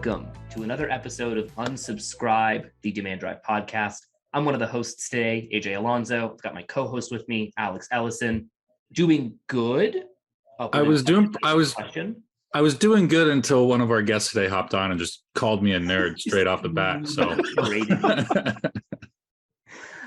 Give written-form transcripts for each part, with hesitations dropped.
Welcome to another episode of Unsubscribe, the Demand Drive podcast. I'm one of the hosts today, AJ Alonso. I've got my co-host with me, Alex Ellison. Doing good? I was doing good until one of our guests today hopped on and just called me a nerd straight off the bat. So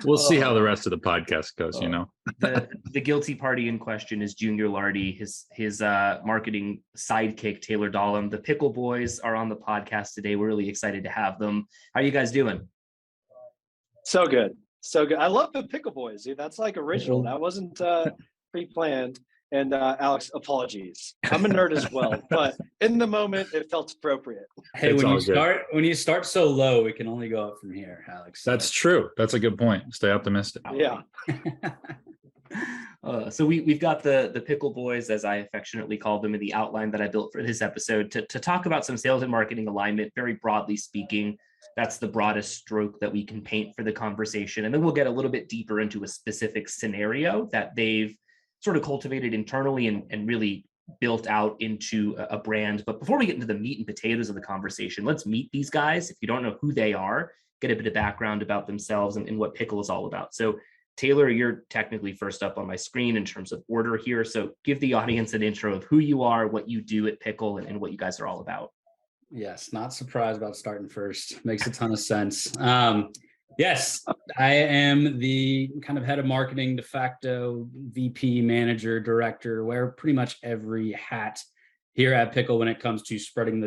we'll see how the rest of the podcast goes, you know. The guilty party in question is Junior Lartey, his marketing sidekick, Taylor Dahlem. The Pickle Boys are on the podcast today. We're really excited to have them. How are you guys doing? So good. I love the Pickle Boys, dude. That's like original. That wasn't pre-planned. And Alex, apologies. I'm a nerd as well, but in the moment, it felt appropriate. Hey, when you start so low, we can only go up from here, Alex. That's true. That's a good point. Stay optimistic. Yeah. So we've got the Pickle Boys, as I affectionately call them, in the outline that I built for this episode to talk about some sales and marketing alignment, very broadly speaking. That's the broadest stroke that we can paint for the conversation. And then we'll get a little bit deeper into a specific scenario that they've sort of cultivated internally and really built out into a brand. But before we get into the meat and potatoes of the conversation, let's meet these guys. If you don't know who they are, get a bit of background about themselves and what Pickle is all about. So Taylor, you're technically first up on my screen in terms of order here. So give the audience an intro of who you are, what you do at Pickle, and what you guys are all about. Yes, not surprised about starting first. Makes a ton of sense. Yes, I am the kind of head of marketing, de facto VP, manager, director, wear pretty much every hat here at Pickle when it comes to spreading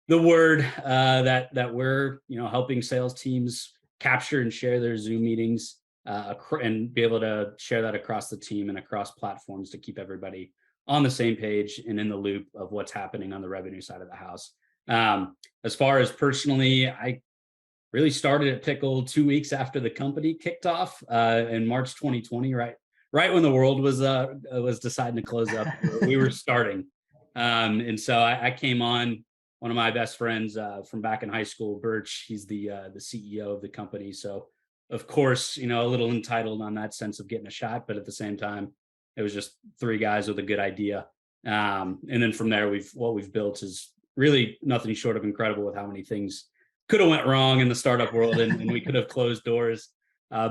the word that we're helping sales teams capture and share their Zoom meetings and be able to share that across the team and across platforms to keep everybody on the same page and in the loop of what's happening on the revenue side of the house. As far as personally, I really started at Pickle 2 weeks after the company kicked off in March 2020, right when the world was deciding to close up. We were starting, and so I came on. One of my best friends from back in high school, Birch. He's the CEO of the company, so of course, a little entitled on that sense of getting a shot, but at the same time, it was just three guys with a good idea, and then from there, what we've built is really nothing short of incredible with how many things could have went wrong in the startup world and we could have closed doors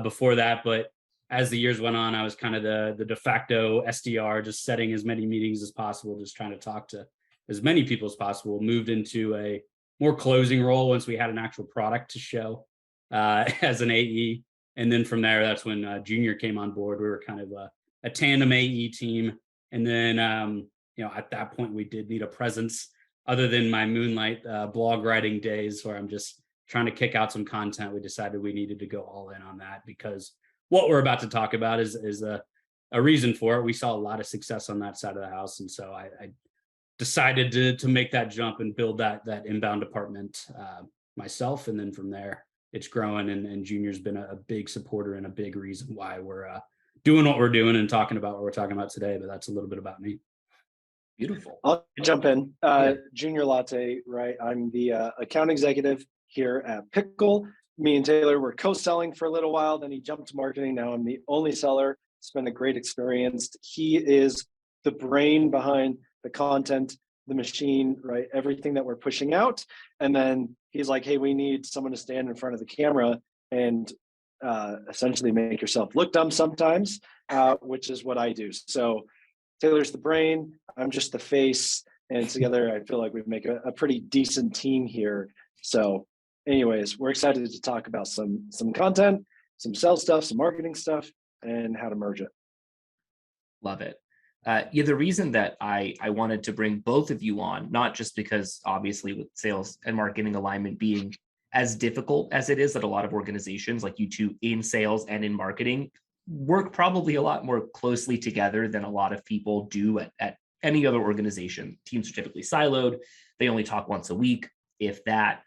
before that. But as the years went on, I was kind of the de facto SDR, just setting as many meetings as possible, just trying to talk to as many people as possible, moved into a more closing role once we had an actual product to show as an AE. And then from there, that's when Junior came on board. We were kind of a tandem AE team. And then, at that point, we did need a presence other than my moonlight blog writing days where I'm just trying to kick out some content. We decided we needed to go all in on that because what we're about to talk about is a reason for it. We saw a lot of success on that side of the house. And so I decided to make that jump and build that inbound department myself. And then from there, it's growing and Junior's been a big supporter and a big reason why we're doing what we're doing and talking about what we're talking about today. But that's a little bit about me. Beautiful. I'll jump in. Junior Lartey, right? I'm the account executive here at Pickle. Me and Taylor were co-selling for a little while. Then he jumped to marketing. Now I'm the only seller. It's been a great experience. He is the brain behind the content, the machine, right? Everything that we're pushing out. And then he's like, hey, we need someone to stand in front of the camera and essentially make yourself look dumb sometimes, which is what I do. So Taylor's the brain, I'm just the face, and together I feel like we make a pretty decent team here. So anyways, we're excited to talk about some content, some sales stuff, some marketing stuff, and how to merge it. Love it. The reason that I wanted to bring both of you on, not just because obviously with sales and marketing alignment being as difficult as it is at a lot of organizations, like you two in sales and in marketing, work probably a lot more closely together than a lot of people do at any other organization. Teams are typically siloed. They only talk once a week, if that,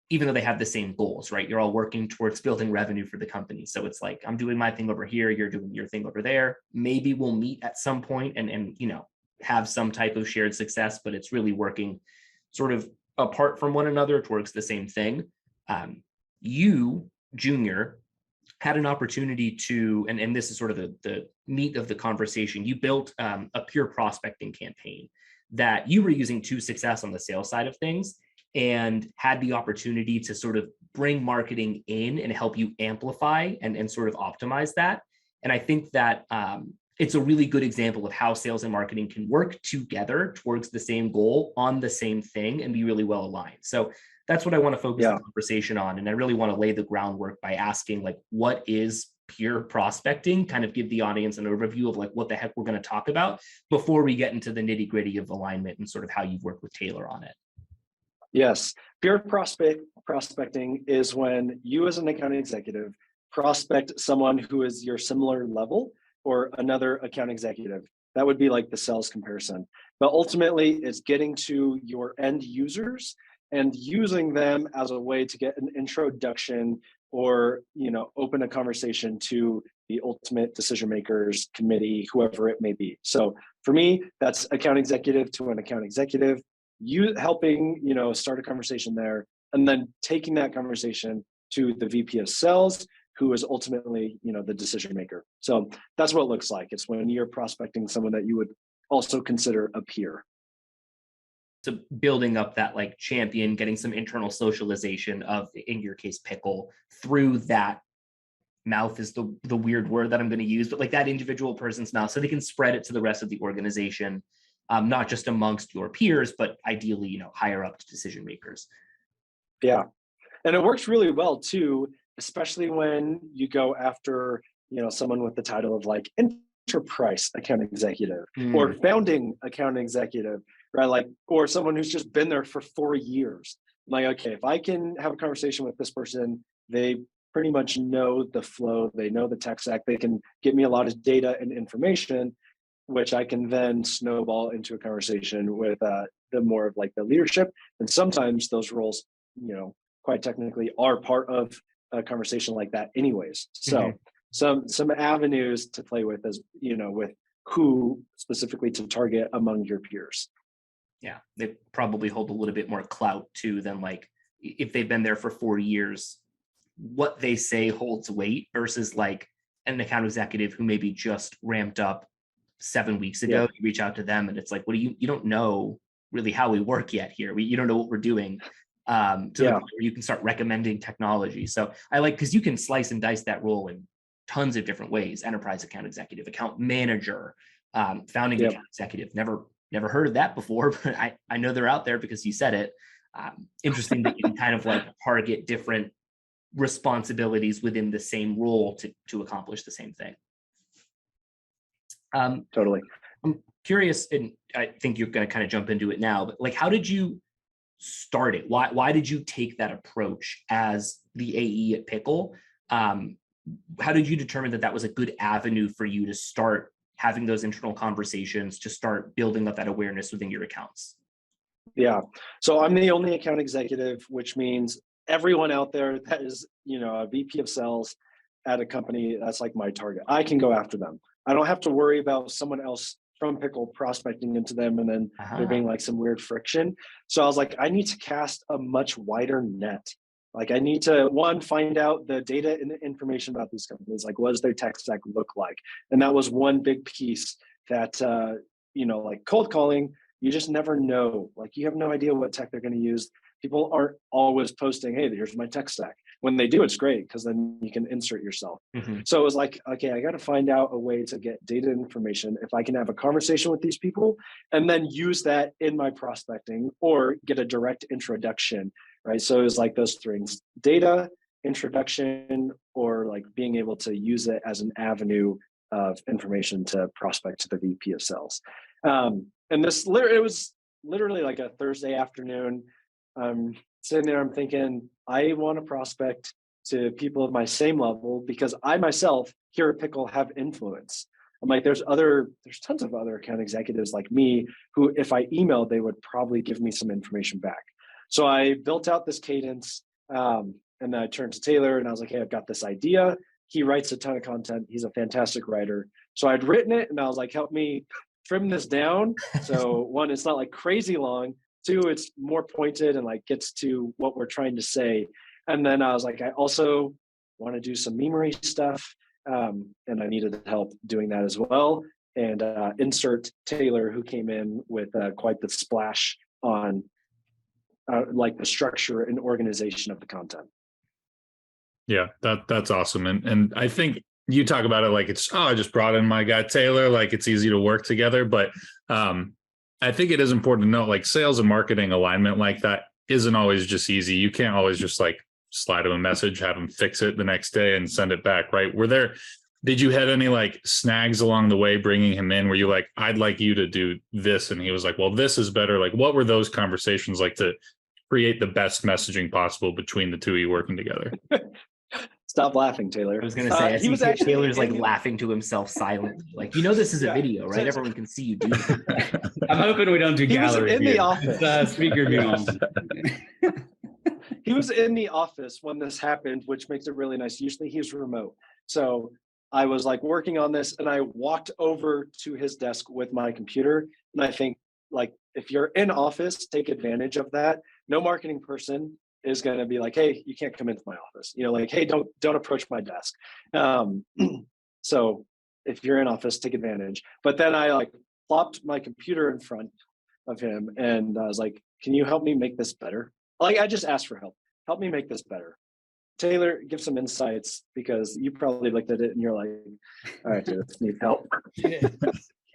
even though they have the same goals, right? You're all working towards building revenue for the company. So it's like, I'm doing my thing over here, you're doing your thing over there. Maybe we'll meet at some point and have some type of shared success, but it's really working sort of apart from one another towards the same thing. You, Junior, had an opportunity to, and this is sort of the meat of the conversation, you built a pure prospecting campaign that you were using to success on the sales side of things. and had the opportunity to sort of bring marketing in and help you amplify and sort of optimize that. And I think that it's a really good example of how sales and marketing can work together towards the same goal on the same thing and be really well aligned. So that's what I want to focus the conversation on. And I really want to lay the groundwork by asking, like, what is peer prospecting? Kind of give the audience an overview of like what the heck we're going to talk about before we get into the nitty gritty of alignment and sort of how you've worked with Taylor on it. Yes, peer prospecting is when you as an account executive prospect someone who is your similar level or another account executive. That would be like the sales comparison. But ultimately, it's getting to your end users and using them as a way to get an introduction or, you know, open a conversation to the ultimate decision makers, committee, whoever it may be. So for me, that's account executive to an account executive, you helping, you know, start a conversation there, and then taking that conversation to the VP of sales, who is ultimately, you know, the decision maker. So that's what it looks like. It's when you're prospecting someone that you would also consider a peer. So building up that like champion, getting some internal socialization of, in your case, Pickle, through that mouth is the weird word that I'm going to use, but like that individual person's mouth, so they can spread it to the rest of the organization, not just amongst your peers, but ideally, you know, higher up to decision makers. Yeah, and it works really well too, especially when you go after, you know, someone with the title of like enterprise account executive or founding account executive, right? Like, or someone who's just been there for 4 years. Like, okay, if I can have a conversation with this person, they pretty much know the flow, they know the tech stack, they can get me a lot of data and information, which I can then snowball into a conversation with the more of like the leadership. And sometimes those roles, you know, quite technically are part of a conversation like that anyways. So some avenues to play with, as you know, with who specifically to target among your peers. Yeah, they probably hold a little bit more clout too than like if they've been there for 4 years, what they say holds weight versus like an account executive who maybe just ramped up 7 weeks ago. You reach out to them and it's like, what do you don't know really how we work yet here. You don't know what we're doing. To the point where you can start recommending technology. So I like, because you can slice and dice that role in tons of different ways: enterprise account executive, account manager, founding account executive. Never heard of that before, but I know they're out there because you said it. Interesting that you can kind of like target different responsibilities within the same role to accomplish the same thing. Totally. I'm curious, and I think you're going to kind of jump into it now, but like, how did you start it? Why did you take that approach as the AE at Pickle? How did you determine that was a good avenue for you to start having those internal conversations, to start building up that awareness within your accounts? Yeah. So I'm the only account executive, which means everyone out there that is, you know, a VP of sales at a company, that's like my target. I can go after them. I don't have to worry about someone else from Pickle prospecting into them and then there being like some weird friction. So I was like, I need to cast a much wider net. Like I need to, one, find out the data and the information about these companies. Like, what does their tech stack look like? And that was one big piece that, you know, like cold calling, you just never know. Like, you have no idea what tech they're going to use. People aren't always posting, hey, here's my tech stack. When they do, it's great because then you can insert yourself. So it was like, okay, I got to find out a way to get data information. If I can have a conversation with these people and then use that in my prospecting or get a direct introduction, right? So it was like those three things: data, introduction, or like being able to use it as an avenue of information to prospect to the VP of sales. And it was literally like a Thursday afternoon. Sitting there, I'm thinking, I want to prospect to people of my same level because I myself here at Pickle have influence. I'm like, there's tons of other account executives like me who, if I emailed, they would probably give me some information back. So I built out this cadence, and then I turned to Taylor and I was like, hey, I've got this idea. He writes a ton of content. He's a fantastic writer. So I'd written it and I was like, help me trim this down. So one, it's not like crazy long. Two, it's more pointed and like gets to what we're trying to say. And then I was like, I also want to do some memory stuff. And I needed help doing that as well. And insert Taylor, who came in with quite the splash on like the structure and organization of the content. Yeah, that's awesome. And I think you talk about it like it's, oh, I just brought in my guy Taylor, like it's easy to work together. But I think it is important to note, like sales and marketing alignment like that isn't always just easy. You can't always just like slide him a message, have him fix it the next day and send it back, right? Did you have any like snags along the way bringing him in? Were you like, I'd like you to do this? And he was like, well, this is better. Like, what were those conversations like to create the best messaging possible between the two of you working together? Stop laughing, Taylor. I was going to say, I he was see actually Taylor's like laughing to himself silently. Like, this is a video, right? Everyone can see you do that. I'm hoping we don't do gallery. He was in the office. Speaker view only. He was in the office when this happened, which makes it really nice. Usually he's remote. So I was like working on this and I walked over to his desk with my computer. And I think like, if you're in office, take advantage of that. No marketing person is going to be like, hey, you can't come into my office. Like, hey, don't approach my desk. So if you're in office, take advantage. But then I like plopped my computer in front of him and I was like, can you help me make this better? Like, I just asked for help. Help me make this better. Taylor, give some insights because you probably looked at it and you're like, all right, dude, I need help.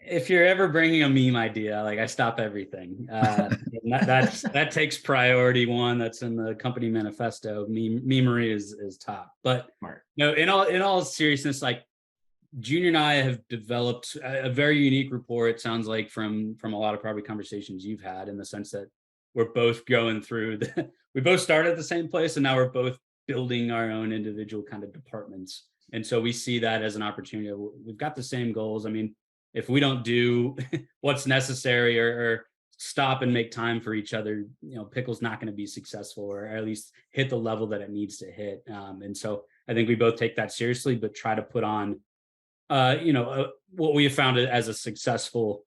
If you're ever bringing a meme idea, like I stop everything. That takes priority one. That's in the company manifesto. Memery is top. But in all seriousness, like Junior and I have developed a very unique rapport. It sounds like from a lot of probably conversations you've had, in the sense that we're both going through. We both started at the same place, and now we're both building our own individual kind of departments. And so we see that as an opportunity. We've got the same goals. I mean, if we don't do what's necessary or stop and make time for each other, Pickle's not going to be successful, or at least hit the level that it needs to hit. And so I think we both take that seriously, but try to put on, what we have found as a successful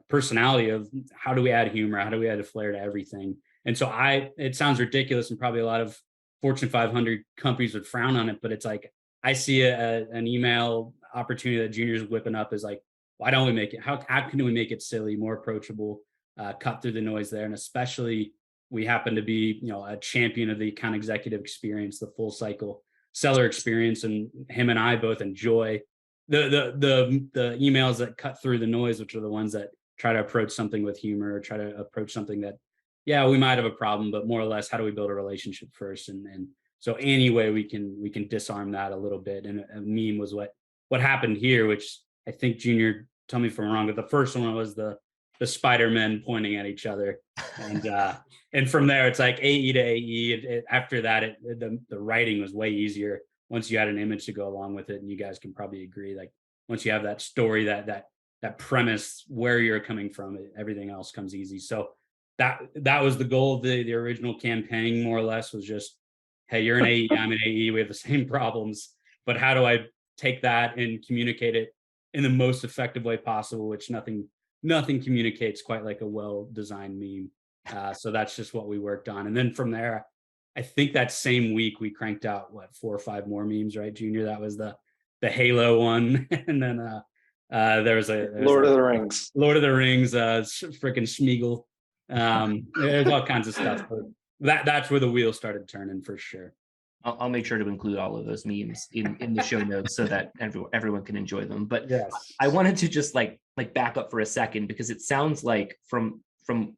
personality of how do we add humor? How do we add a flair to everything? And so it sounds ridiculous, and probably a lot of Fortune 500 companies would frown on it, but it's like, I see an email opportunity that Junior's whipping up is like, why don't we make it? How can we make it silly, more approachable, cut through the noise there? And especially we happen to be, a champion of the account executive experience, the full cycle seller experience. And him and I both enjoy the emails that cut through the noise, which are the ones that try to approach something with humor, or try to approach something that, yeah, we might have a problem, but more or less, how do we build a relationship first? And so any way we can disarm that a little bit. And a meme was what happened here, which I think Junior, tell me if I'm wrong, but the first one was the Spider-Men pointing at each other. And from there, it's like AE to AE. After that, the writing was way easier once you had an image to go along with it. And you guys can probably agree, like once you have that story, that premise, where you're coming from, everything else comes easy. So that was the goal of the original campaign, more or less, was just, hey, you're an AE, I'm an AE, we have the same problems, but how do I take that and communicate it in the most effective way possible, which nothing communicates quite like a well-designed meme. So that's just what we worked on. And then from there, I think that same week we cranked out 4 or 5 more memes, right, Junior? That was the Halo one. And then there was Lord of the Rings, freaking Smeagol. There's all kinds of stuff, but that's where the wheel started turning for sure. I'll make sure to include all of those memes in the show notes so that everyone can enjoy them. But yes, I wanted to just like back up for a second, because it sounds like from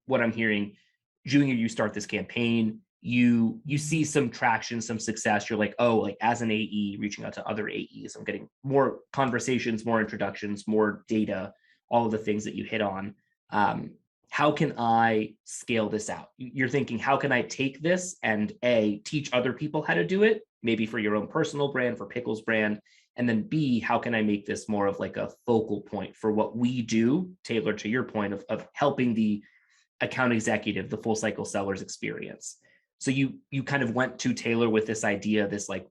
what I'm hearing, Junior, you start this campaign, you see some traction, some success. You're like, oh, like as an AE reaching out to other AEs, I'm getting more conversations, more introductions, more data, all of the things that you hit on. How can I scale this out? You're thinking, how can I take this and teach other people how to do it? Maybe for your own personal brand, for Pickle's brand. And then B, how can I make this more of like a focal point for what we do, tailored to your point of helping the account executive, the full cycle seller's experience. So you kind of went to Taylor with this idea, this like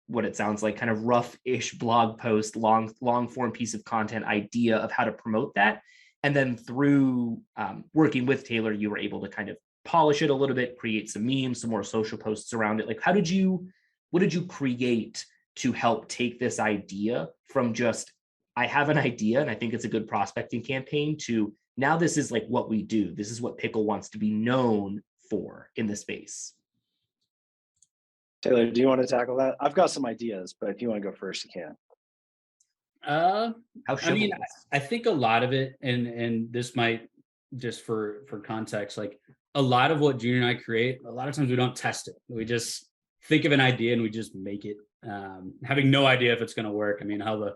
what it sounds like kind of rough-ish blog post, long form piece of content idea of how to promote that. And then through working with Taylor, you were able to kind of polish it a little bit, create some memes, some more social posts around it. Like, what did you create to help take this idea from just, I have an idea and I think it's a good prospecting campaign, to now this is like what we do. This is what Pickle wants to be known for in the space? Taylor, do you want to tackle that? I've got some ideas, but if you want to go first, you can. How I mean, chivalrous. I think a lot of it, and this might, just for context, like a lot of what Junior and I create, a lot of times we don't test it. We just think of an idea and we just make it, having no idea if it's going to work. I mean, how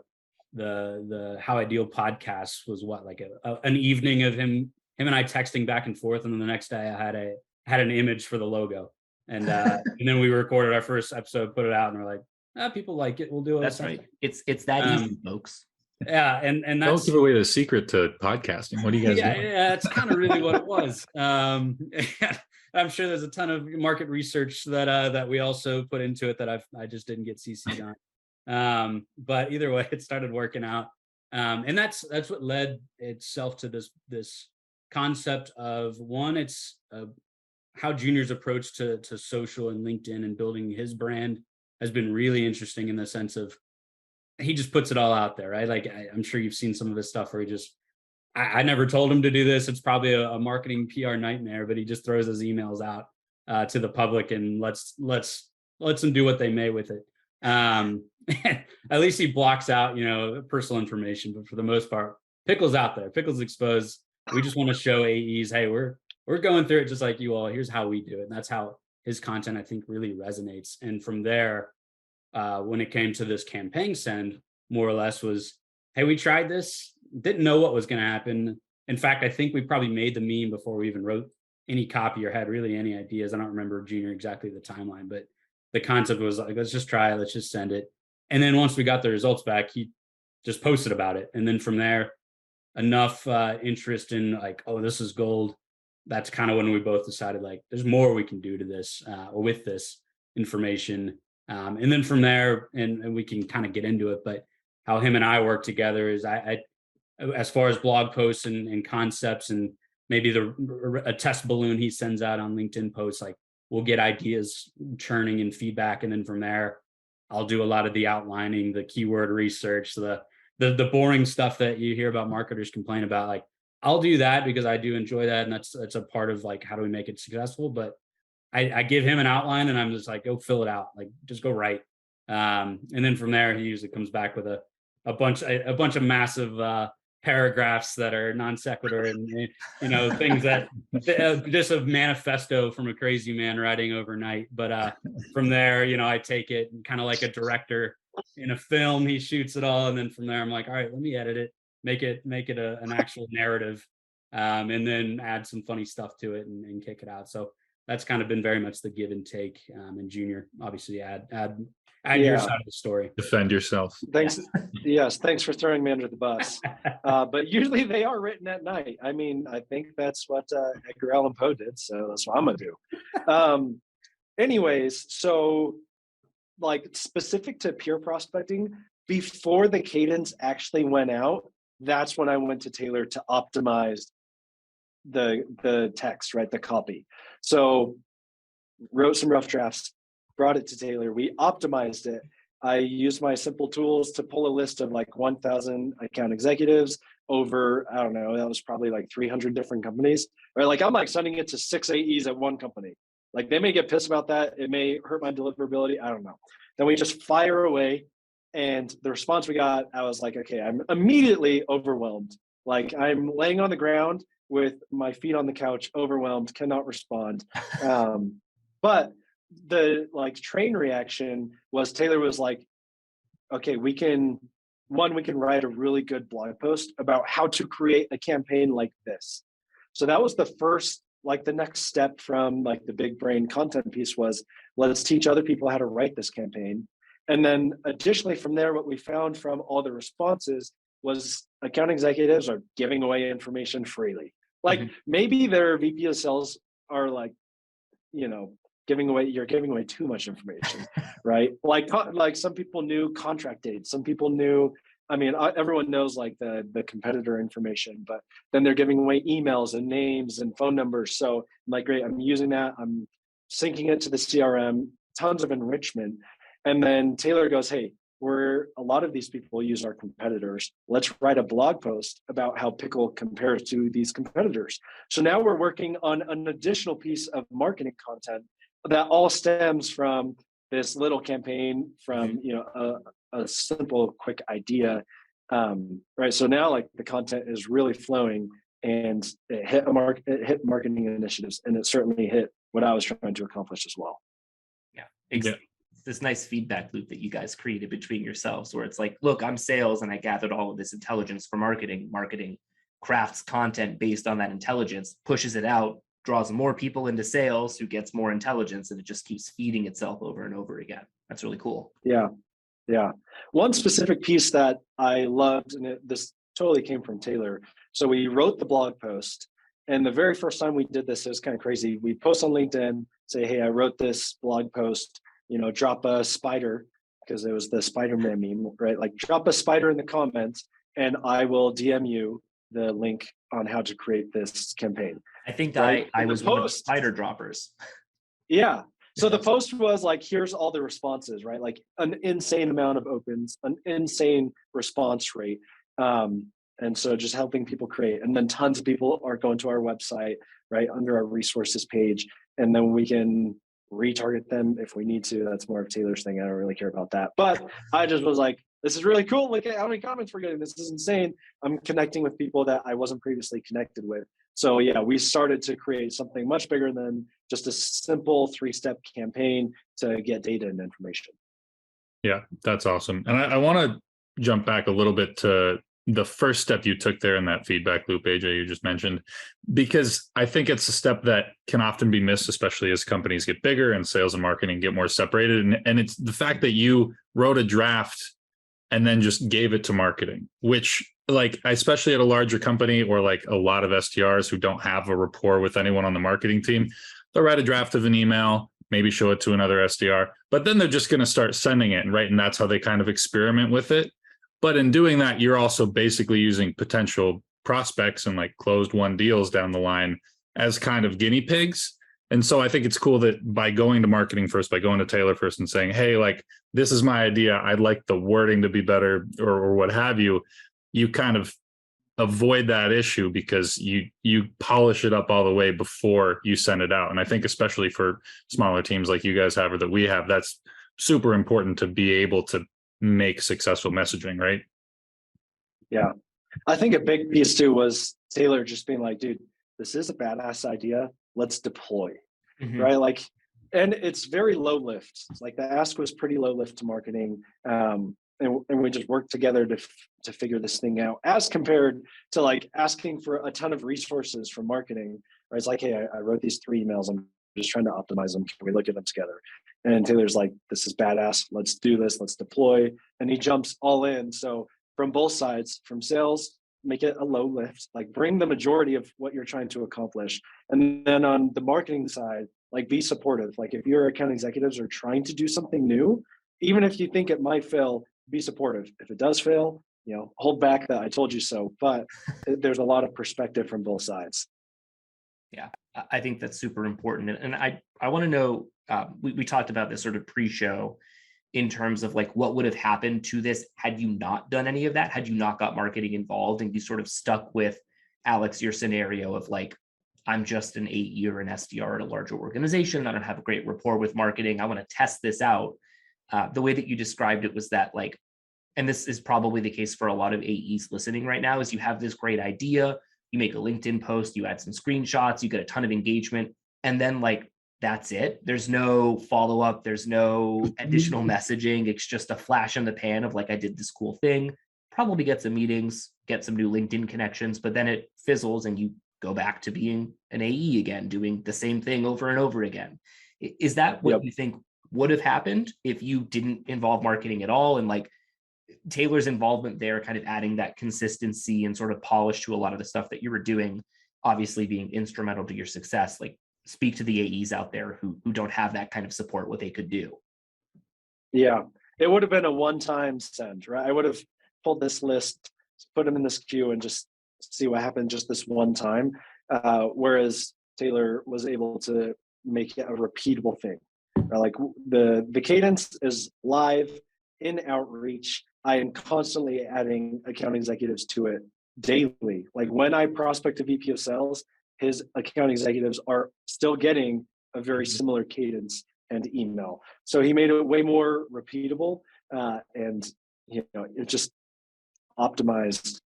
the How Ideal podcast was what, like an evening of him and I texting back and forth, and then the next day I had an image for the logo, and then we recorded our first episode, put it out, and we're like, people like it, we'll do it. That's right. It's that easy, folks. Yeah, and Don't that's give away the secret to podcasting. What are you guys doing? yeah, it's kind of really what it was. I'm sure there's a ton of market research that we also put into it that I just didn't get CC'd on. But either way, it started working out, and that's what led itself to this concept of, one, it's how Junior's approach to social and LinkedIn and building his brand has been really interesting, in the sense of he just puts it all out there, right? Like I'm sure you've seen some of his stuff where he just, I never told him to do this. It's probably a marketing PR nightmare, but he just throws his emails out to the public and lets them do what they may with it. At least he blocks out, personal information, but for the most part, Pickle's out there. Pickle's exposed. We just want to show AEs, hey, we're going through it just like you all. Here's how we do it. And that's how his content, I think, really resonates. And from there, when it came to this campaign send, more or less was, hey, we tried this, didn't know what was going to happen. In fact, I think we probably made the meme before we even wrote any copy or had really any ideas. I don't remember, Junior, exactly the timeline, but the concept was like, let's just try it, let's just send it. And then once we got the results back, he just posted about it. And then from there, enough interest in like, oh, this is gold. That's kind of when we both decided, like, there's more we can do to this or with this information. And then from there, and we can kind of get into it, but how him and I work together is I as far as blog posts and concepts, and maybe a test balloon he sends out on LinkedIn posts, like we'll get ideas churning and feedback. And then from there, I'll do a lot of the outlining, the keyword research, the boring stuff that you hear about marketers complain about. Like I'll do that because I do enjoy that. And that's a part of like, how do we make it successful? But I give him an outline and I'm just like, go fill it out. Like just go write. And then from there, he usually comes back with a bunch of massive paragraphs that are non sequitur and things that just a manifesto from a crazy man writing overnight. But from there, I take it and kind of like a director in a film, he shoots it all, and then from there I'm like, all right, let me edit it, make it an actual narrative, and then add some funny stuff to it and kick it out. So that's kind of been very much the give and take. And Junior, obviously, add your side of the story. Defend yourself. Thanks. Yes, thanks for throwing me under the bus. But usually they are written at night. I mean, I think that's what Edgar Allan Poe did, so that's what I'm gonna do. Anyways, so like specific to peer prospecting, before the cadence actually went out, that's when I went to Taylor to optimize the text, right? The copy. So wrote some rough drafts, brought it to Taylor. We optimized it. I used my simple tools to pull a list of like 1,000 account executives over, I don't know, that was probably like 300 different companies. Right? Like I'm like sending it to 6 AEs at one company. Like they may get pissed about that. It may hurt my deliverability. I don't know. Then we just fire away. And the response we got, I was like, okay, I'm immediately overwhelmed. Like I'm laying on the ground with my feet on the couch, overwhelmed, cannot respond. But the like train reaction was Taylor was like, okay, we can write a really good blog post about how to create a campaign like this. So that was the first, like the next step from like the big brain content piece was, let's teach other people how to write this campaign. And then additionally from there, what we found from all the responses was account executives are giving away information freely. Like maybe their VP of sales are like, you're giving away too much information, right? Like some people knew contract dates, some people knew, I mean, everyone knows like the competitor information, but then they're giving away emails and names and phone numbers. So I'm like, great, I'm using that. I'm syncing it to the CRM, tons of enrichment. And then Taylor goes, hey, where a lot of these people use our competitors. Let's write a blog post about how Pickle compares to these competitors. So now we're working on an additional piece of marketing content that all stems from this little campaign, from a simple, quick idea. Right. So now like the content is really flowing, and it hit marketing initiatives, and it certainly hit what I was trying to accomplish as well. Yeah. It's this nice feedback loop that you guys created between yourselves, where it's like, look, I'm sales and I gathered all of this intelligence for marketing. Marketing crafts content based on that intelligence, pushes it out, draws more people into sales, who gets more intelligence, and it just keeps feeding itself over and over again. That's really cool. Yeah. Yeah. One specific piece that I loved, and this totally came from Taylor. So we wrote the blog post, and the very first time we did this, it was kind of crazy. We post on LinkedIn, say, hey, I wrote this blog post, drop a spider, because it was the Spider-Man meme, right? Like, drop a spider in the comments and I will DM you the link on how to create this campaign. I think right? I was one of the spider droppers. Yeah. So the post was like, here's all the responses, right? Like an insane amount of opens, an insane response rate. And so just helping people create, and then tons of people are going to our website, right, under our resources page, and then we can retarget them if we need to. That's more of Taylor's thing. I don't really care about that. But I just was like, this is really cool. Look at how many comments we're getting. This is insane. I'm connecting with people that I wasn't previously connected with. So yeah, we started to create something much bigger than just a simple 3-step campaign to get data and information. Yeah, that's awesome. And I want to jump back a little bit to the first step you took there in that feedback loop, AJ, you just mentioned, because I think it's a step that can often be missed, especially as companies get bigger and sales and marketing get more separated. And it's the fact that you wrote a draft and then just gave it to marketing, which, like, especially at a larger company or like a lot of SDRs who don't have a rapport with anyone on the marketing team, they'll write a draft of an email, maybe show it to another SDR, but then they're just going to start sending it, right? And that's how they kind of experiment with it. But in doing that, you're also basically using potential prospects and like closed won deals down the line as kind of guinea pigs. And so I think it's cool that by going to marketing first, by going to Taylor first and saying, hey, like, this is my idea, I'd like the wording to be better, or what have you, you kind of avoid that issue because you polish it up all the way before you send it out. And I think especially for smaller teams like you guys have or that we have, that's super important to be able to make successful messaging, right? Yeah. I think a big piece too was Taylor just being like, dude, this is a badass idea. Let's deploy, right? Like, and it's very low lift. It's like the ask was pretty low lift to marketing. And we just worked together to figure this thing out, as compared to like asking for a ton of resources from marketing, right? It's like, hey, I wrote these 3 emails. I'm just trying to optimize them. Can we look at them together? And Taylor's like, this is badass. Let's do this. Let's deploy. And he jumps all in. So from both sides, from sales, make it a low lift, like bring the majority of what you're trying to accomplish. And then on the marketing side, like, be supportive. Like, if your account executives are trying to do something new, even if you think it might fail, be supportive. If it does fail, hold back that I told you so. But there's a lot of perspective from both sides. Yeah, I think that's super important. And I want to know, we talked about this sort of pre-show in terms of like what would have happened to this had you not done any of that, had you not got marketing involved and you sort of stuck with, Alex, your scenario of like, I'm just an AE or an SDR at a larger organization. I don't have a great rapport with marketing. I want to test this out. The way that you described it was that like, and this is probably the case for a lot of AEs listening right now, is you have this great idea, you make a LinkedIn post, you add some screenshots, you get a ton of engagement, and then like, that's it. There's no follow-up. There's no additional messaging. It's just a flash in the pan of like, I did this cool thing, probably get some meetings, get some new LinkedIn connections, but then it fizzles and you go back to being an AE again, doing the same thing over and over again. Is that what you think would have happened if you didn't involve marketing at all? And like Taylor's involvement there, kind of adding that consistency and sort of polish to a lot of the stuff that you were doing, obviously being instrumental to your success. Like, speak to the AEs out there who don't have that kind of support, what they could do. Yeah, it would have been a one-time send, right? I would have pulled this list, put them in this queue, and just see what happened just this one time. Whereas Taylor was able to make it a repeatable thing. Like the cadence is live, in outreach. I am constantly adding account executives to it daily. Like when I prospect a VP of sales, his account executives are still getting a very similar cadence and email. So he made it way more repeatable, and it just optimized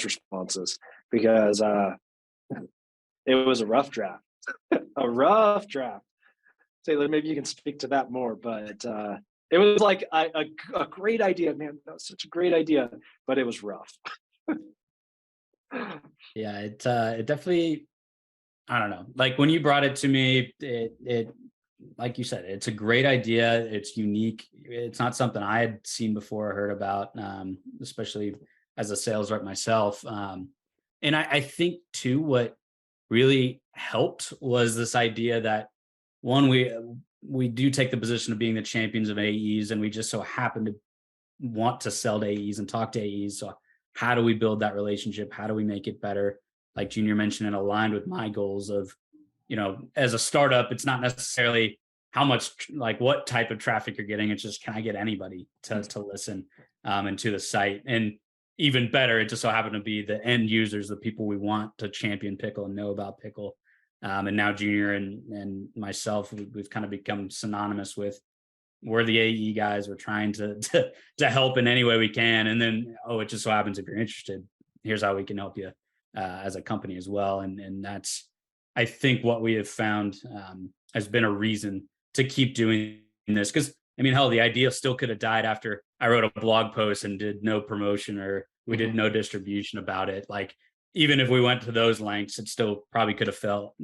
responses, because it was a rough draft, a rough draft. Taylor, maybe you can speak to that more, but it was like a great idea, man. That was such a great idea, but it was rough. Yeah, it definitely, I don't know. Like when you brought it to me, it like you said, it's a great idea. It's unique. It's not something I had seen before or heard about, especially as a sales rep myself. And I think too, what really helped was this idea that one, we do take the position of being the champions of AEs, and we just so happen to want to sell to AEs and talk to AEs. So how do we build that relationship? How do we make it better? Like Junior mentioned, and aligned with my goals of, as a startup, it's not necessarily how much, like what type of traffic you're getting. It's just, can I get anybody to listen and to the site? And even better, it just so happened to be the end users, the people we want to champion Pickle and know about Pickle. And now Junior and myself, we've kind of become synonymous with, we're the AE guys. We're trying to help in any way we can. And then, it just so happens if you're interested, here's how we can help you as a company as well. And that's, I think, what we have found has been a reason to keep doing this. Because hell, the idea still could have died after I wrote a blog post and did no promotion, or we did no distribution about it. Like, even if we went to those lengths, it still probably could have fell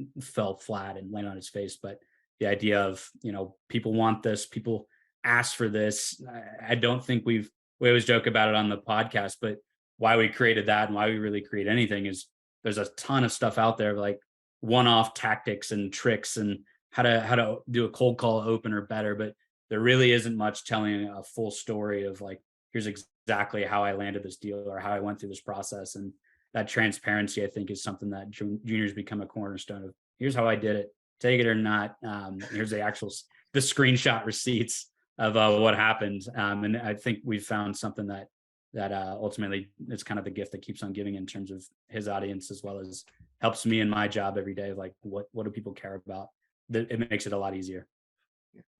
flat and landed on its face. But the idea of, people want this, people ask for this. I don't think we always joke about it on the podcast, but why we created that and why we really create anything is there's a ton of stuff out there, like one-off tactics and tricks and how to do a cold call opener better. But there really isn't much telling a full story of like, here's exactly how I landed this deal or how I went through this process. And that transparency, I think, is something that Junior's become a cornerstone of. Here's how I did it. Take it or not. Here's the screenshot receipts of what happened. And I think we've found something that ultimately is kind of the gift that keeps on giving in terms of his audience, as well as helps me in my job every day. Like, what do people care about? It makes it a lot easier.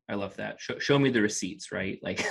I love that. Show me the receipts, right? Like,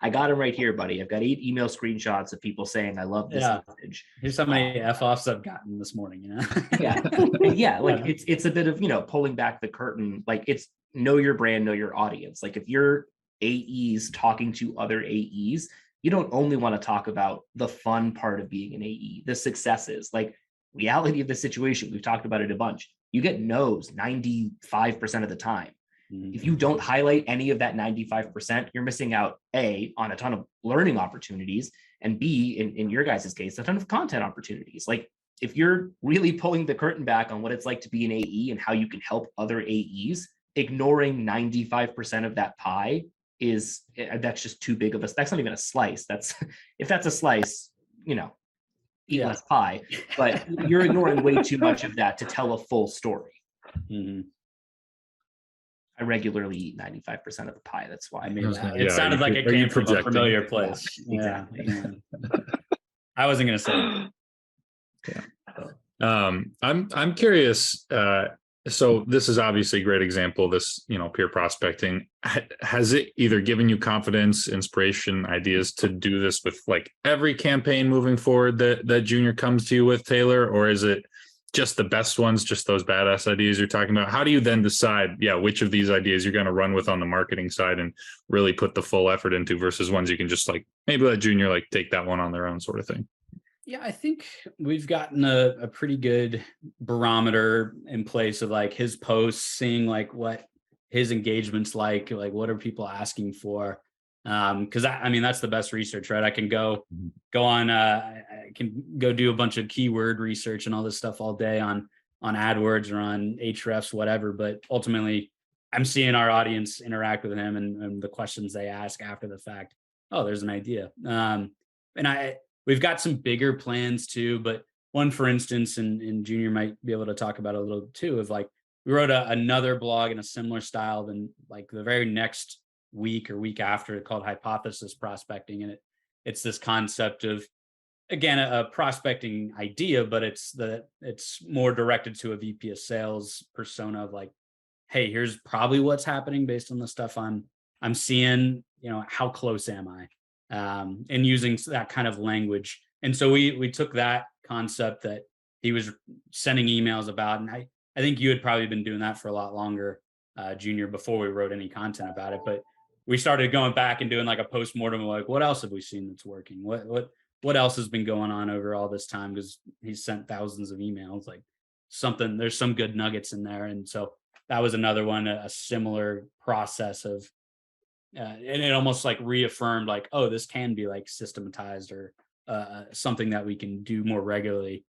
I got them right here, buddy. I've got 8 email screenshots of people saying, I love this message. Here's how many F-offs I've gotten this morning, Yeah. Like it's a bit of, pulling back the curtain. Like, it's know your brand, know your audience. Like, if you're AEs talking to other AEs, you don't only want to talk about the fun part of being an AE, the successes, like reality of the situation. We've talked about it a bunch. You get no's 95% of the time. If you don't highlight any of that 95%, you're missing out, A, on a ton of learning opportunities, and B, in your guys' case, a ton of content opportunities. Like, if you're really pulling the curtain back on what it's like to be an AE and how you can help other AEs, ignoring 95% of that pie that's just too big of that's not even a slice. If that's a slice, eat less pie, but you're ignoring way too much of that to tell a full story. I regularly eat 95% of the pie. That's why. It sounded like it came from a familiar place. Yeah, exactly. I wasn't going to say that. I'm curious. So this is obviously a great example of this, peer prospecting. Has it either given you confidence, inspiration, ideas to do this with like every campaign moving forward that Junior comes to you with, Taylor, or is it just the best ones, just those badass ideas you're talking about? How do you then decide, which of these ideas you're going to run with on the marketing side and really put the full effort into versus ones you can just like maybe let Junior like take that one on their own sort of thing? Yeah, I think we've gotten a pretty good barometer in place of like his posts, seeing like what his engagement's like what are people asking for? Because that's the best research, right? I can go on, I can go do a bunch of keyword research and all this stuff all day on AdWords or on Ahrefs, whatever. But ultimately, I'm seeing our audience interact with him and the questions they ask after the fact. Oh, there's an idea. We've got some bigger plans too, but one, for instance, and Junior might be able to talk about it a little too, of like, we wrote another blog in a similar style. Then like the very next week or week after called hypothesis prospecting. And it's this concept of, again, a prospecting idea, but it's more directed to a VP of sales persona of like, hey, here's probably what's happening based on the stuff I'm seeing, how close am I? And using that kind of language. And so we took that concept that he was sending emails about, and I think you had probably been doing that for a lot longer, Junior, before we wrote any content about it. But we started going back and doing like a postmortem of like, what else have we seen that's working? What else has been going on over all this time? Because he's sent thousands of emails, like there's some good nuggets in there. And so that was another one, a similar process of, and it almost like reaffirmed like, oh, this can be like systematized or something that we can do more regularly.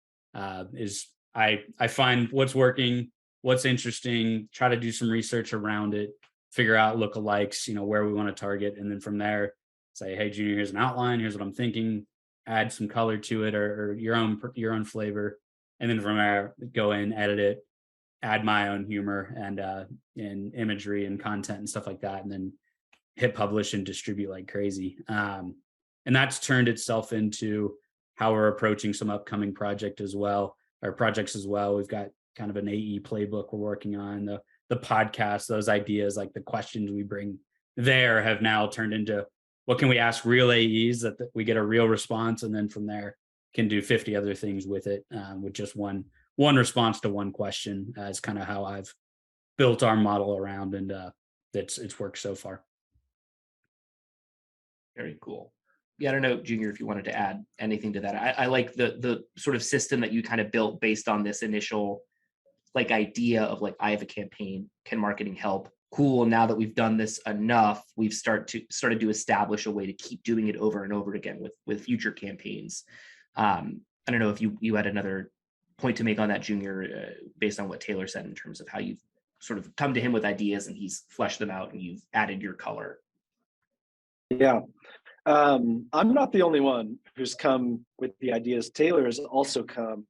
Is I find what's working, what's interesting, try to do some research around it, figure out lookalikes, where we want to target. And then from there, say, hey, Junior, here's an outline. Here's what I'm thinking. Add some color to it or your own flavor. And then from there, go in, edit it, add my own humor and imagery and content and stuff like that. And then hit publish and distribute like crazy. And that's turned itself into how we're approaching some upcoming projects as well. We've got kind of an AE playbook we're working on. The podcast, those ideas, like the questions we bring there have now turned into what can we ask real AEs that we get a real response, and then from there can do 50 other things with it, with just one response to one question. Is kind of how I've built our model around, and it's worked so far. Very cool. Yeah, I don't know, Junior, if you wanted to add anything to that. I like the sort of system that you kind of built based on this initial like idea of like, I have a campaign, can marketing help? Cool. Now that we've done this enough, we've started to establish a way to keep doing it over and over again with future campaigns. I don't know if you had another point to make on that, Junior, based on what Taylor said in terms of how you've sort of come to him with ideas and he's fleshed them out and you've added your color. Yeah. I'm not the only one who's come with the ideas. Taylor has also come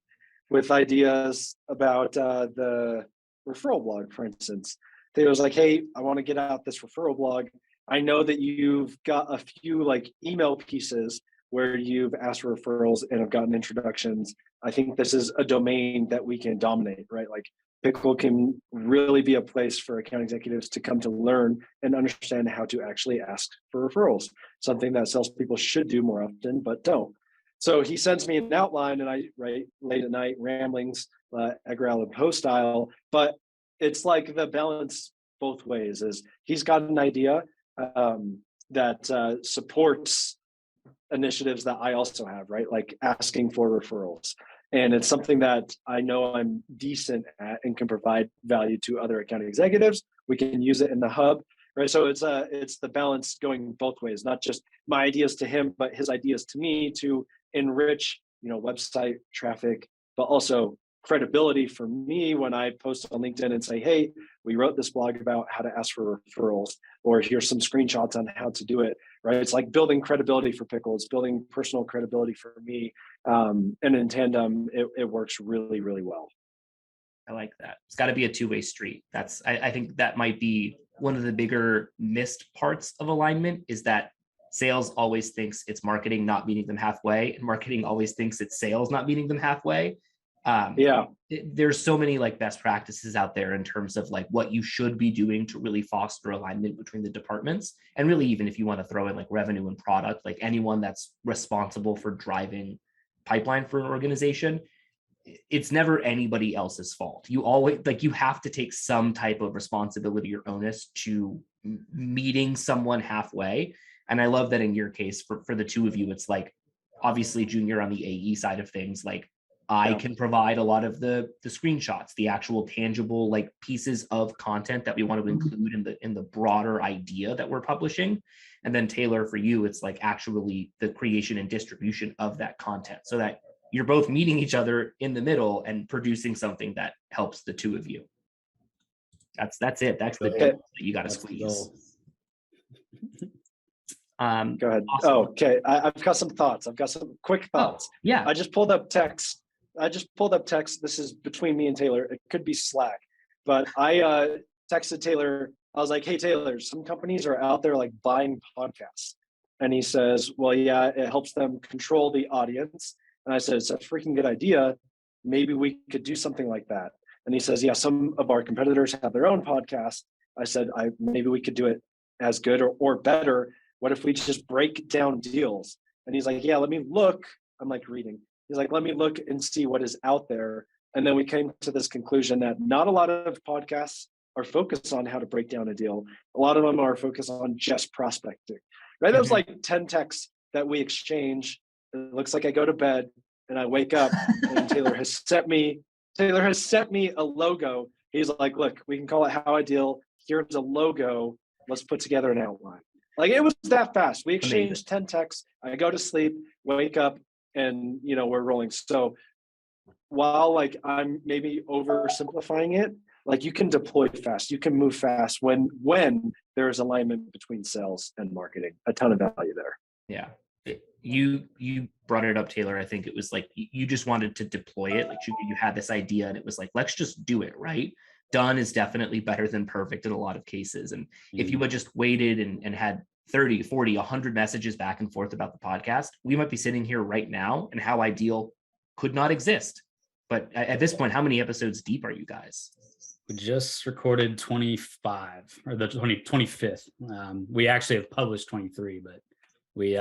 with ideas about the referral blog, for instance. Taylor was like, hey, I want to get out this referral blog. I know that you've got a few like email pieces where you've asked for referrals and have gotten introductions. I think this is a domain that we can dominate, right? Like Pickle can really be a place for account executives to come to learn and understand how to actually ask for referrals, something that salespeople should do more often, but don't. So he sends me an outline and I write late at night ramblings, Edgar Allan Poe style, but it's like the balance both ways is he's got an idea that supports initiatives that I also have, right? Like asking for referrals. And it's something that I know I'm decent at and can provide value to other account executives. We can use it in the hub, right? So it's the balance going both ways, not just my ideas to him, but his ideas to me to enrich, website traffic, but also credibility for me when I post on LinkedIn and say, hey, we wrote this blog about how to ask for referrals, or here's some screenshots on how to do it, right? It's like building credibility for Pickle. It's building personal credibility for me. And in tandem, it works really, really well. I like that. It's got to be a two-way street. I think that might be one of the bigger missed parts of alignment is that sales always thinks it's marketing not meeting them halfway, and marketing always thinks it's sales not meeting them halfway. There's so many like best practices out there in terms of like what you should be doing to really foster alignment between the departments. And really, even if you want to throw in like revenue and product, like anyone that's responsible for driving pipeline for an organization, it's never anybody else's fault. You always you have to take some type of responsibility or onus to meeting someone halfway. And I love that in your case, for the two of you, it's like obviously Junior on the AE side of things, like I can provide a lot of the screenshots, the actual tangible like pieces of content that we want to include in the broader idea that we're publishing. And then Taylor, for you, it's like actually the creation and distribution of that content so that you're both meeting each other in the middle and producing something that helps the two of you. That's it. That's the that you got to squeeze. Go ahead. Awesome. Oh, okay. I've got some thoughts. I've got some quick thoughts. Yeah. I just pulled up text. This is between me and Taylor. It could be Slack, but I texted Taylor I was like, hey, Taylor, some companies are out there like buying podcasts. And he says, well, yeah, it helps them control the audience. And I said, it's a freaking good idea. Maybe we could do something like that. And he says, yeah, some of our competitors have their own podcasts. I said, maybe we could do it as good or better. What if we just break down deals? And he's like, yeah, let me look. I'm like reading. He's like, let me look and see what is out there. And then we came to this conclusion that not a lot of podcasts are focused on how to break down a deal. A lot of them are focused on just prospecting, right? That was like 10 texts that we exchange. It looks like I go to bed and I wake up and Taylor has sent me a logo. He's like, look, we can call it How I Deal. Here's a logo. Let's put together an outline. Like it was that fast. We exchanged 10 texts. I go to sleep, wake up, and we're rolling. So while like I'm maybe oversimplifying it, like you can deploy fast, you can move fast when there's alignment between sales and marketing. A ton of value there. Yeah. You brought it up, Taylor. I think it was like you just wanted to deploy it. Like you had this idea and it was like, let's just do it, right? Done is definitely better than perfect in a lot of cases. And if you had just waited and had 30, 40, 100 messages back and forth about the podcast, we might be sitting here right now and How I Deal could not exist. But at this point, how many episodes deep are you guys? We just recorded 25 or the 25th. We actually have published 23, but we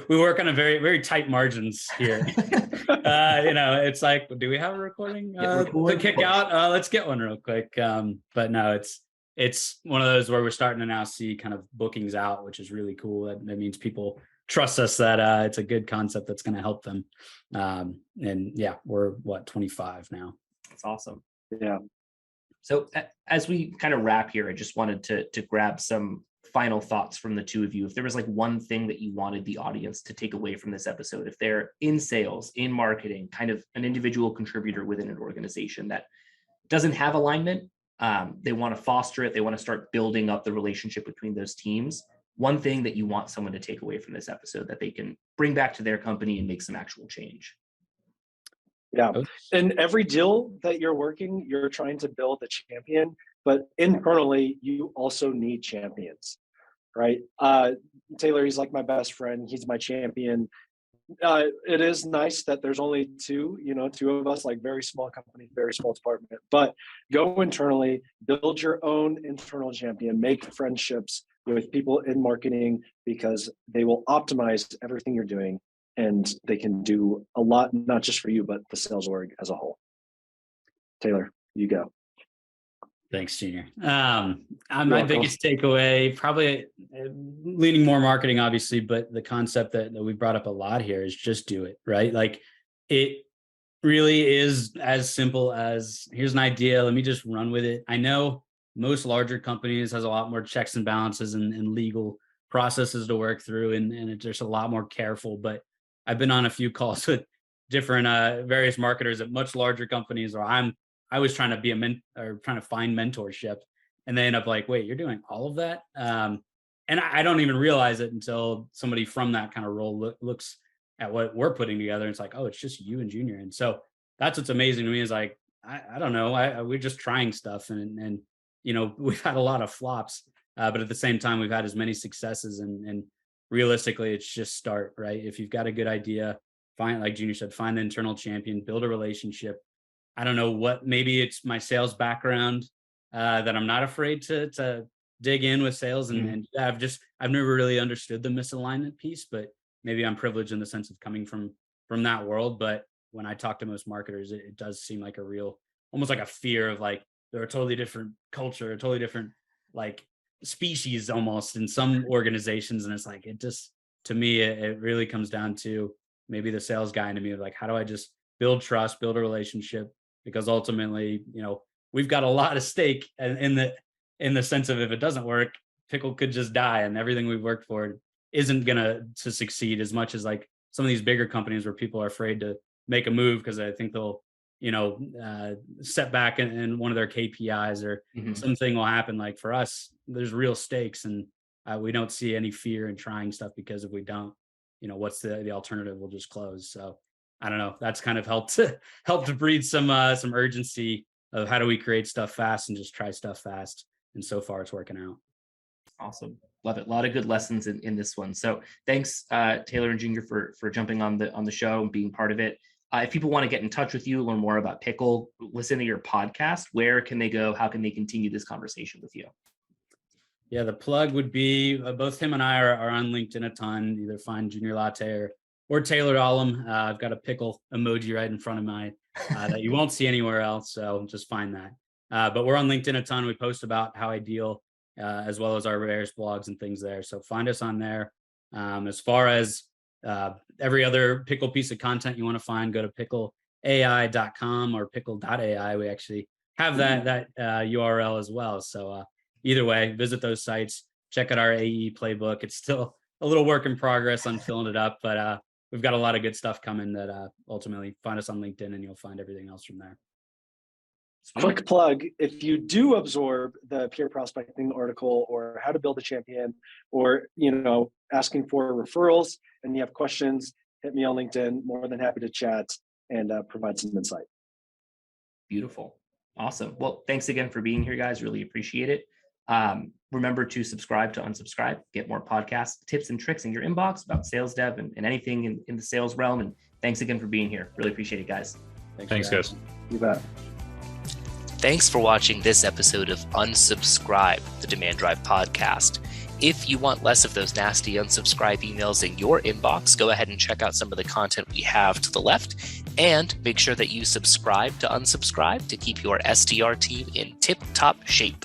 work on a very, very tight margins here. It's like, do we have a recording to kick out? Let's get one real quick. But no, it's one of those where we're starting to now see kind of bookings out, which is really cool. That means people trust us that it's a good concept that's going to help them. And yeah, we're 25 now. That's awesome. Yeah. So as we kind of wrap here, I just wanted to grab some final thoughts from the two of you. If there was like one thing that you wanted the audience to take away from this episode, if they're in sales, in marketing, kind of an individual contributor within an organization that doesn't have alignment, they want to foster it, they want to start building up the relationship between those teams. One thing that you want someone to take away from this episode that they can bring back to their company and make some actual change. Yeah. In every deal that you're working, you're trying to build a champion, but internally, you also need champions, right? Taylor, he's like my best friend. He's my champion. It is nice that there's only two of us, like very small company, very small department, but go internally, build your own internal champion, make friendships with people in marketing because they will optimize everything you're doing. And they can do a lot, not just for you, but the sales org as a whole. Taylor, you go. Thanks, Junior. My biggest takeaway, probably leaning more marketing, obviously, but the concept that we brought up a lot here is just do it, right? Like it really is as simple as here's an idea, let me just run with it. I know most larger companies has a lot more checks and balances and legal processes to work through, and it's just a lot more careful, but I've been on a few calls with different various marketers at much larger companies, or I was trying to be trying to find mentorship, and they end up like, wait, you're doing all of that? And I don't even realize it until somebody from that kind of role looks at what we're putting together. And it's like, oh, it's just you and Junior. And so that's what's amazing to me is like, I don't know, we're just trying stuff, and we've had a lot of flops, but at the same time, we've had as many successes, and realistically, it's just start, right? If you've got a good idea, like Junior said, find the internal champion, build a relationship. I don't know what, maybe it's my sales background that I'm not afraid to dig in with sales. And I've never really understood the misalignment piece, but maybe I'm privileged in the sense of coming from that world. But when I talk to most marketers, it does seem like a real, almost like a fear of like, they're a totally different culture, a totally different like species almost in some organizations. And it's like, it just, to me, it really comes down to maybe the sales guy into me of like, how do I just build trust, build a relationship? Because ultimately, we've got a lot of stake in the sense of if it doesn't work, Pickle could just die and everything we've worked for isn't gonna to succeed as much as like some of these bigger companies where people are afraid to make a move because I think they'll set back in one of their KPIs or something will happen. Like for us, there's real stakes, and we don't see any fear in trying stuff because if we don't, what's the alternative? We'll just close. So I don't know. That's kind of helped to breed some urgency of how do we create stuff fast and just try stuff fast. And so far it's working out. Awesome. Love it. A lot of good lessons in this one. So thanks, Taylor and Junior, for jumping on the show and being part of it. If people want to get in touch with you, learn more about Pickle, listen to your podcast, where can they go? How can they continue this conversation with you? Yeah, the plug would be both him and I are on LinkedIn a ton. Either find Junior Lartey or Taylor Dahlem. I've got a pickle emoji right in front of my that you won't see anywhere else. So just find that. But we're on LinkedIn a ton. We post about how I deal, as well as our various blogs and things there. So find us on there. As far as every other pickle piece of content you want to find, go to pickleai.com or pickle.ai. We actually have that URL as well. So either way, visit those sites, check out our AE playbook. It's still a little work in progress on filling it up, but we've got a lot of good stuff coming that ultimately find us on LinkedIn and you'll find everything else from there. Quick plug, if you do absorb the peer prospecting article or how to build a champion, or asking for referrals and you have questions, hit me on LinkedIn. More than happy to chat and provide some insight. Beautiful. Awesome. Well, thanks again for being here, guys. Really appreciate it. Remember to subscribe to unsubscribe, get more podcast tips and tricks in your inbox about sales dev and anything in the sales realm. And thanks again for being here. Really appreciate it, guys. Thanks guys. You bet. Thanks for watching this episode of Unsubscribe, the Demand Drive podcast. If you want less of those nasty unsubscribe emails in your inbox, go ahead and check out some of the content we have to the left, and make sure that you subscribe to Unsubscribe to keep your SDR team in tip-top shape.